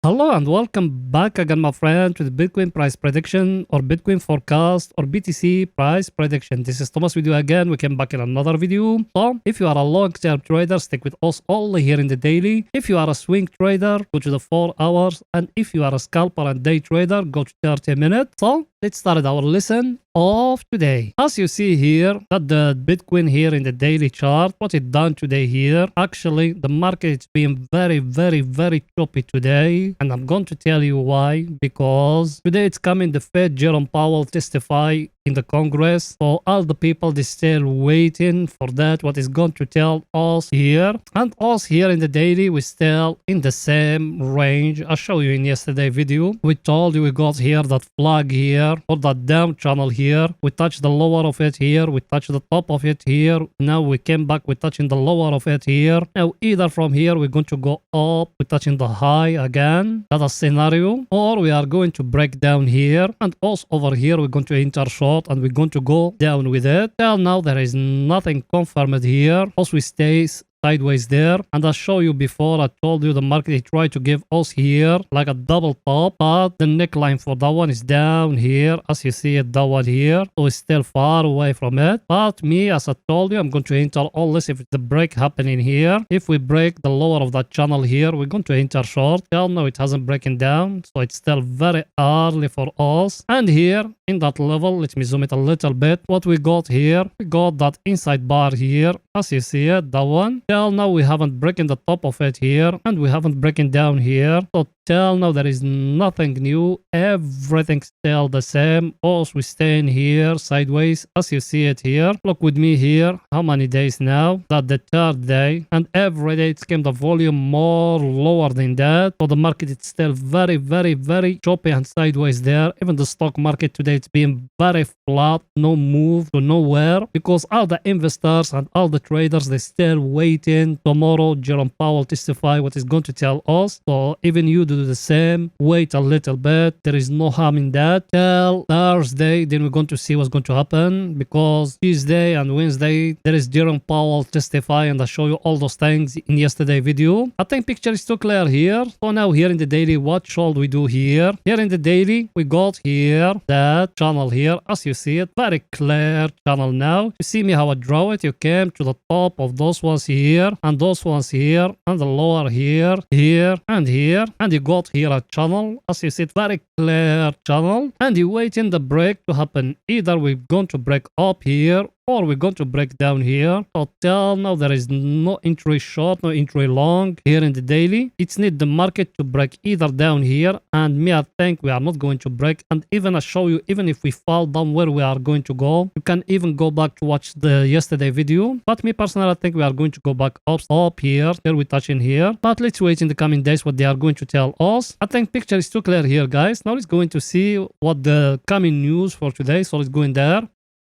Hello and welcome back again, my friend, to the Bitcoin price prediction or Bitcoin forecast or BTC price prediction. This is Thomas with you again. We came back in another video. So, if you are a long-term trader, stick with us only here in the daily. If you are a swing trader, go to the 4 hours. And if you are a scalper and day trader, go to 30 minutes. So, let's start our lesson of today. As you see here, that the Bitcoin here in the daily chart, what it done today here, actually the market is being very choppy today, and I'm going to tell you why. Because today it's coming the Fed Jerome Powell testify in the Congress, so all the people they still waiting for that what is going to tell us here, and us here in the daily we still in the same range. I show you in yesterday video, we told you we got here that flag here or that down channel here, we touched the lower of it here, we touched the top of it here, now we came back, we're touching the lower of it here. Now either from here we're going to go up, we're touching the high again, that's a scenario, or we are going to break down here, and also over here we're going to enter short and we're going to go down with it. Till now there is nothing confirmed here, also we stay sideways there, and I show you before, I told you the market tried to give us here like a double top, but the neckline for that one is down here, as you see it, that one here, so it's still far away from it. But me, as I told you, I'm going to enter always if the break happening here. If we break the lower of that channel here, we're going to enter short. Till now it hasn't broken down, so it's still very early for us. And here in that level, let me zoom it a little bit, what we got here, we got that inside bar here, as you see it, that one. Till now we haven't broken the top of it here, and we haven't broken down here, so till now there is nothing new, everything still the same. Also we stay in here sideways, as you see it here. Look with me here, how many days now, that the third day, and every day it came the volume more lower than that, so the market is still very choppy and sideways there. Even the stock market today it's been very flat, no move to nowhere, because all the investors and all the traders they still waiting tomorrow Jerome Powell testify what is going to tell us. So even you do the same, wait a little bit, there is no harm in that. Till Thursday then we're going to see what's going to happen, because Tuesday and Wednesday there is Jerome Powell testify, and I show you all those things in yesterday video. I think picture is too clear here. So now here in the daily, what should we do here? Here in the daily we got here that channel here, as you see it, very clear channel. Now you see me how I draw it, you came to the top of those ones here and those ones here and the lower here, here and here, and you got here a channel, as you see it, very clear channel, and you waiting the break to happen. Either we're going to break up here or we're going to break down here. So till now there is no entry short, no entry long here in the daily. It's need the market to break either down here, and me I think we are not going to break. And even I show you, even if we fall down where we are going to go, you can even go back to watch the yesterday video. But me personally I think we are going to go back up here we're touching here. But let's wait in the coming days what they are going to tell us. I think picture is too clear here, guys. Now let's going to see what the coming news for today. So let's go in there.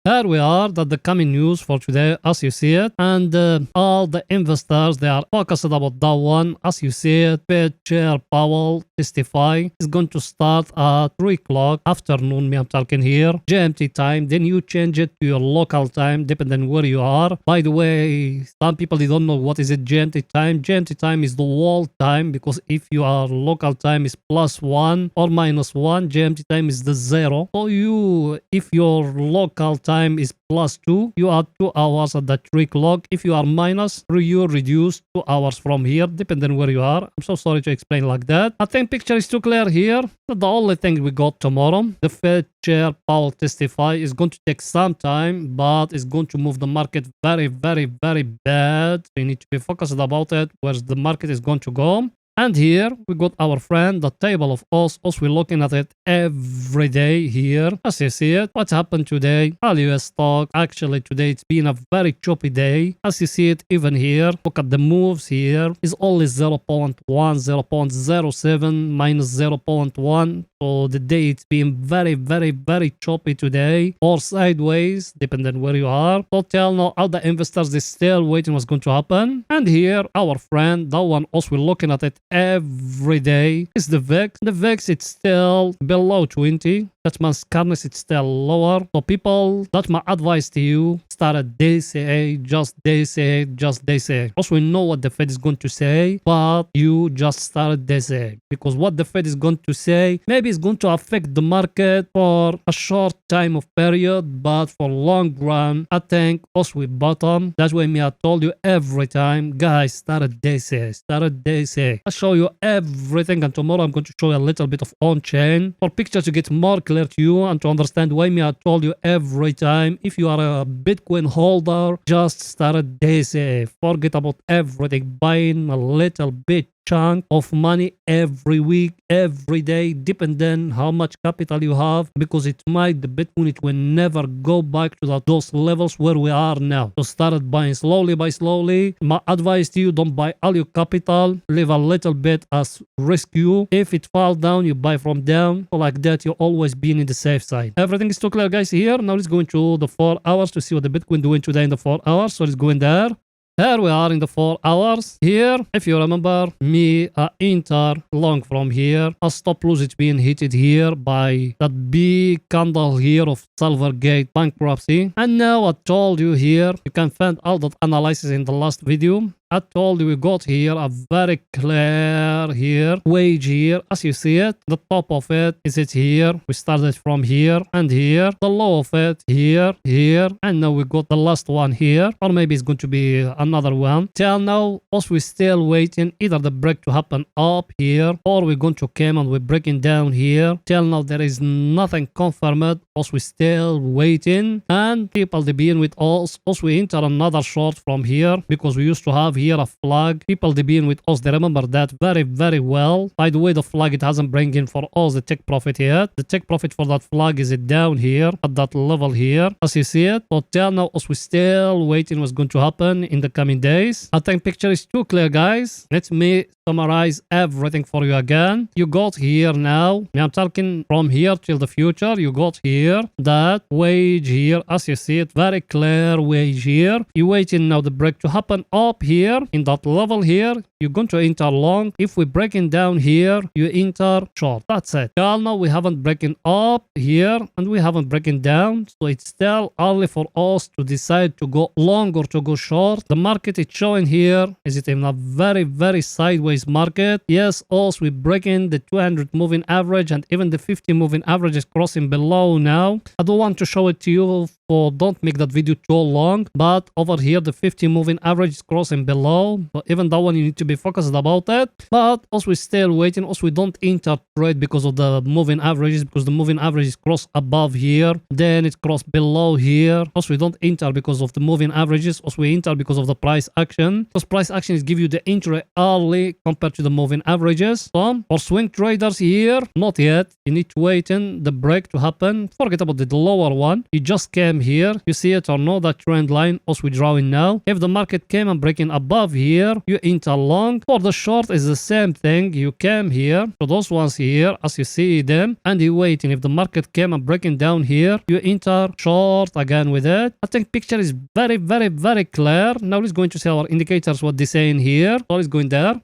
Here we are, that the coming news for today, as you see it, and all the investors they are focused about that one. As you see it, Fed Chair Powell testify is going to start at 3 o'clock afternoon. Me I'm talking here GMT time. Then you change it to your local time, depending where you are. By the way, some people they don't know what is it GMT time. GMT time is the world time, because if you are local time is +1 or -1, GMT time is the 0. So you, if your local time is +2, you are 2 hours at the 3 o'clock. If you are minus, you reduce 2 hours from here, depending where you are. I'm so sorry to explain like that. I think picture is too clear here. The only thing we got tomorrow, the Fed Chair Powell testify, is going to take some time, but it's going to move the market very bad. We need to be focused about it, where the market is going to go. And here we got our friend, the table of us. We're looking at it every day here. As you see it, what happened today? All US stock. Actually today it's been a very choppy day. As you see it, even here, look at the moves here. It's only 0.1, 0.07, minus 0.1. So the day it's been very choppy today, or sideways, depending where you are. So till now, all the investors they still waiting what's going to happen. And here, our friend, that one also we're looking at it every day is the VIX. The VIX, it's still below 20. That means currency it's still lower. So people, that's my advice to you. Start at DCA, just DCA, just DCA. Also, we know what the Fed is going to say, but you just start at DCA. Because what the Fed is going to say, maybe it's going to affect the market for a short time of period, but for long run, I think also we bottom. That's why me I told you every time, guys, start at DCA, start at DCA. I show you everything, and tomorrow I'm going to show you a little bit of on-chain for pictures to get more clear to you and to understand why me I told you every time. If you are a Bitcoin holder, just start at DCA. Forget about everything, buying a little bit chunk of money every week, every day, depending how much capital you have, because it might, the Bitcoin, it will never go back to those levels where we are now. So start buying slowly by slowly. My advice to you, don't buy all your capital, leave a little bit as risk you. If it falls down, you buy from down. So like that, you're always being in the safe side. Everything is too clear, guys, here. Now let's go into the 4 hours to see what the Bitcoin doing today in the 4 hours. So let's go in there. Here we are in the 4 hours. Here, if you remember me, I enter long from here. A stop loss it's being hit here by that big candle here of Silvergate bankruptcy. And now I told you here, you can find all that analysis in the last video. I told you we got here a very clear here wage here, as you see it. The top of it is it here. We started from here and here. The low of it here, here, and now we got the last one here, or maybe it's going to be another one. Till now, us we still waiting either the break to happen up here, or we're going to come and we're breaking down here. Till now there is nothing confirmed. Us we still waiting, and people they being with us. Us we enter another short from here because we used to have here a flag. People they being with us, they remember that very well. By the way, the flag it hasn't bring in for us the take profit yet. The take profit for that flag is it down here at that level here, as you see it. So till now us we still waiting what's going to happen in the coming days. I think picture is too clear, guys. Let me summarize everything for you again. You got here now, I'm talking from here till the future. You got here that wage here, as you see it, very clear wage here. You waiting now the break to happen up here in that level here. You're going to enter long. If we breaking down here, you enter short. That's it. Till now we haven't breaking up here and we haven't breaking down, so it's still early for us to decide to go long or to go short. The market is showing here is it in a very sideways market. Yes, also we breaking the 200 moving average, and even the 50 moving average is crossing below now. I don't want to show it to you, so don't make that video too long, but over here the 50 moving average is crossing below, but even that one you need to be focused about it. But also we still waiting. Also we don't enter trade because of the moving averages, because the moving average is crossed above here, then it's crossed below here. Also we don't enter because of the moving averages. Also we enter because of the price action, because price action is give you the entry early compared to the moving averages. So for swing traders here, not yet. You need to wait in the break to happen. Forget about the lower one. You just came here. You see it or no, that trend line also we drawing now. If the market came and breaking above here, you enter long. For the short is the same thing. You came here to those ones here, as you see them, and you waiting. If the market came and breaking down here, you enter short again with it. I think picture is very clear. Now let's go into see our indicators, what they saying here. So let's go in there.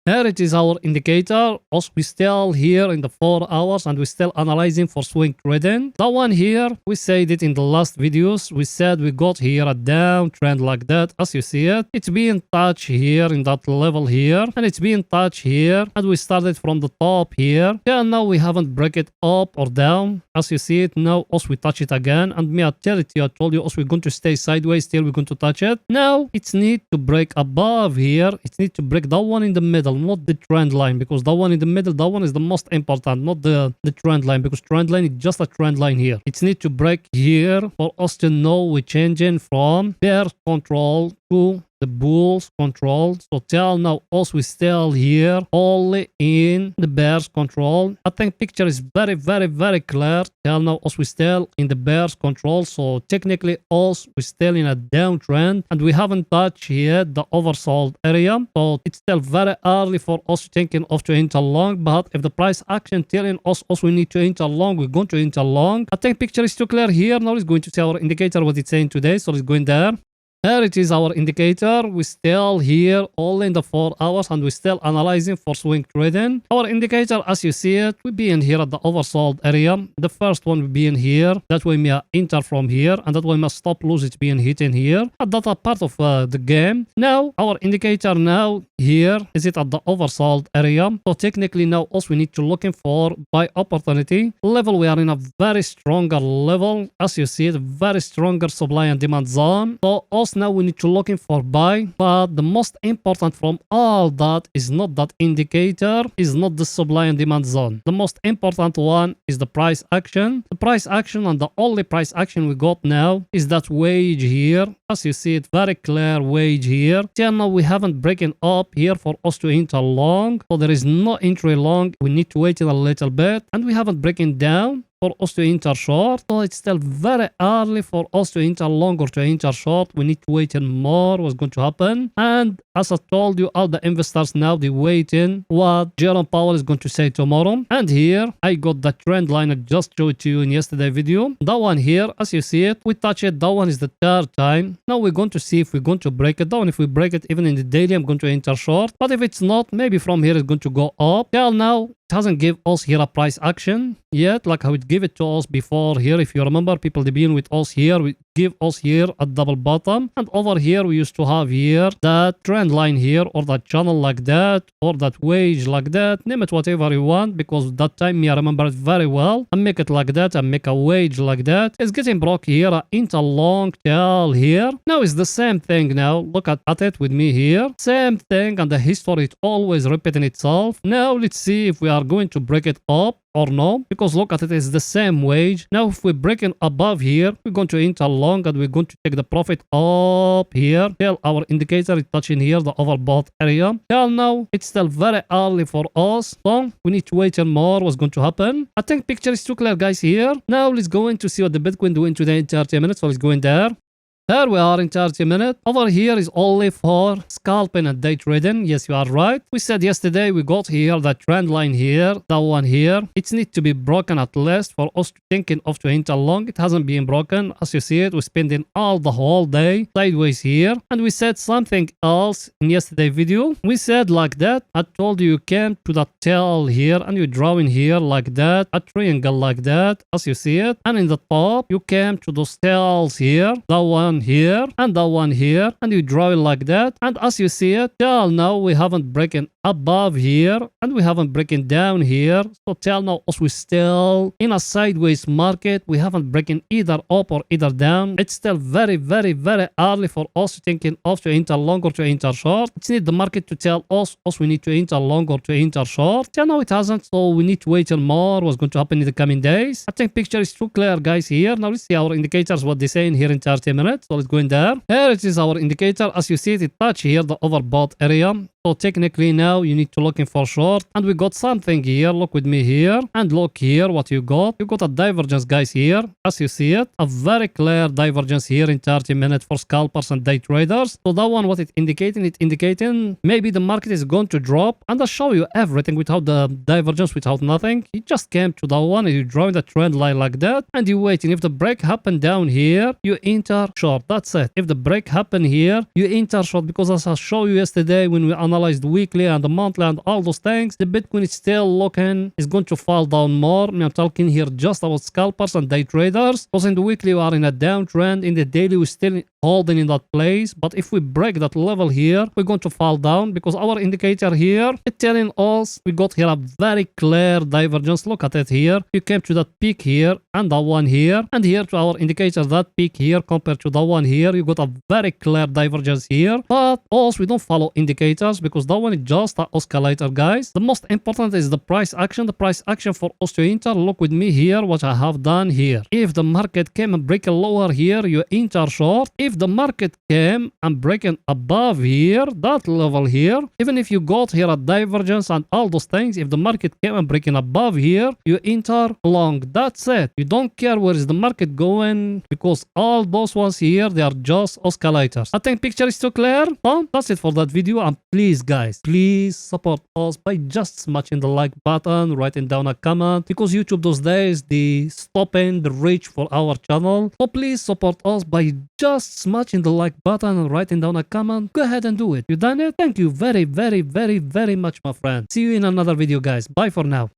Here it is our indicator. Also, we still here in the 4 hours and we're still analyzing for swing trading. That one here, we said it in the last videos. We said we got here a downtrend like that, as you see it. It's being touched here in that level here, and it's being touched here. And we started from the top here. Yeah, now we haven't break it up or down, as you see it. Now also we touch it again. And me, I tell it to you, I told you also we're going to stay sideways till we're going to touch it. Now it's need to break above here. It need to break that one in the middle, not the trend line, because that one in the middle, that one is the most important, not the trend line, because trend line is just a trend line here. It needs to break here for us to know we're changing from bear control to the bulls control. So till now also we still here only in the bears control. I think picture is very clear. Till now also we still in the bears control, so technically also we still in a downtrend and we haven't touched yet the oversold area. So it's still very early for us thinking of to enter long, but if the price action telling us also we need to enter long, we're going to enter long. I think picture is too clear here. Now let's go into see our indicator what it's saying today. So let's go in there. Here it is our indicator. We still here only in the 4 hours and we still analyzing for swing trading. Our indicator, as you see it, we be in here at the oversold area. The first one will be in here. That way may enter from here and that way must stop lose it being hit in here. And that are part of the game. Now our indicator now here is it at the oversold area. So technically now also we need to looking for buy opportunity level. We are in a very stronger level. As you see it, very stronger supply and demand zone. So also now we need to looking for buy. But the most important from all that is not that indicator, is not the supply and demand zone. The most important one is the price action. The price action and the only price action we got now is that wage here. As you see it, very clear wage here. Till now we haven't breaking up here for us to enter long. So there is no entry long. We need to wait a little bit and we haven't breaking down for us to enter short. So it's still very early for us to enter long or to enter short. We need to wait and more what's going to happen. And as I told you, all the investors now they waiting what Jerome Powell is going to say tomorrow. And here I got the trend line I just showed to you in yesterday video. That one here, as you see it, we touch it. That one is the third time. Now we're going to see if we're going to break it down. If we break it even in the daily, I'm going to enter short. But if it's not, maybe from here it's going to go up. Till now it hasn't give us here a price action yet, like how it gave it to us before here. If you remember, people they been with us here, we give us here a double bottom, and over here we used to have here that trend line here or that channel like that or that wage like that, name it whatever you want, because that time me I remember it very well. And make it like that and make a wage like that. It's getting broke here into long tail here. Now it's the same thing. Now look at it with me here, same thing, and the history it always repeating itself. Now let's see if we are going to break it up or no, because look at it, is the same wage. Now if we're breaking above here, we're going to enter long and we're going to take the profit up here till our indicator is touching here the overbought area. Till now it's still very early for us, so we need to wait and more what's going to happen. I think picture is too clear guys here. Now let's go in to see what the Bitcoin doing today in 30 minutes. So let's go in there. Here we are in 30 minutes. Over here is only for scalping and day trading. Yes, you are right. We said yesterday we got here the trend line here, that one here. It needs to be broken at least for us to thinking of to enter long. It hasn't been broken. As you see it, we're spending all the whole day sideways here. And we said something else in yesterday video. We said like that. I told you came to that tail here and you're drawing here like that, a triangle like that, as you see it. And in the top, you came to those tails here, that one here and that one here, and you draw it like that. And as you see it, till now we haven't broken above here and we haven't broken down here. So till now us we still in a sideways market. We haven't broken either up or either down. It's still very early for us thinking of to enter long or to enter short. It's need the market to tell us we need to enter long or to enter short. Till now it hasn't, so we need to wait and more what's going to happen in the coming days. I think picture is too clear guys here. Now let's see our indicators what they say in here in 30 minutes. So let's go in there. Here it is our indicator. As you see it touch here the overbought area. So technically now you need to looking for short, and we got something here. Look with me here and look here what you got. You got a divergence guys here. As you see it, a very clear divergence here in 30 minutes for scalpers and day traders. So that one what it indicating maybe the market is going to drop, and I'll show you everything without the divergence, without nothing. You just came to that one and you drawing the trend line like that and you waiting. If the break happen down here, you enter short. That's it. If the break happen here, you enter short, because as I showed you yesterday when we analyzed weekly and the monthly and all those things, the Bitcoin is still looking is going to fall down more. I'm talking here just about scalpers and day traders, because in the weekly we are in a downtrend, in the daily we're still holding in that place. But if we break that level here, we're going to fall down, because our indicator here is telling us we got here a very clear divergence. Look at it here. You came to that peak here and that one here, and here to our indicator that peak here compared to that one here, you got a very clear divergence here. But also we don't follow indicators, because that one is just an oscillator guys. The most important is the price action. The price action for us to enter. Look with me here what I have done here. If the market came and break a lower here, you enter short. If the market came and breaking above here, that level here, even if you got here a divergence and all those things, if the market came and breaking above here, you enter long. That's it. You don't care where is the market going, because all those ones here, they are just oscillators. I think picture is too clear. So that's it for that video, and please please guys, please support us by just smashing the like button, writing down a comment, because YouTube those days they stopping the reach for our channel. So please support us by just smashing the like button and writing down a comment. Go ahead and do it. You done it? Thank you very much, my friend. See you in another video guys. Bye for now.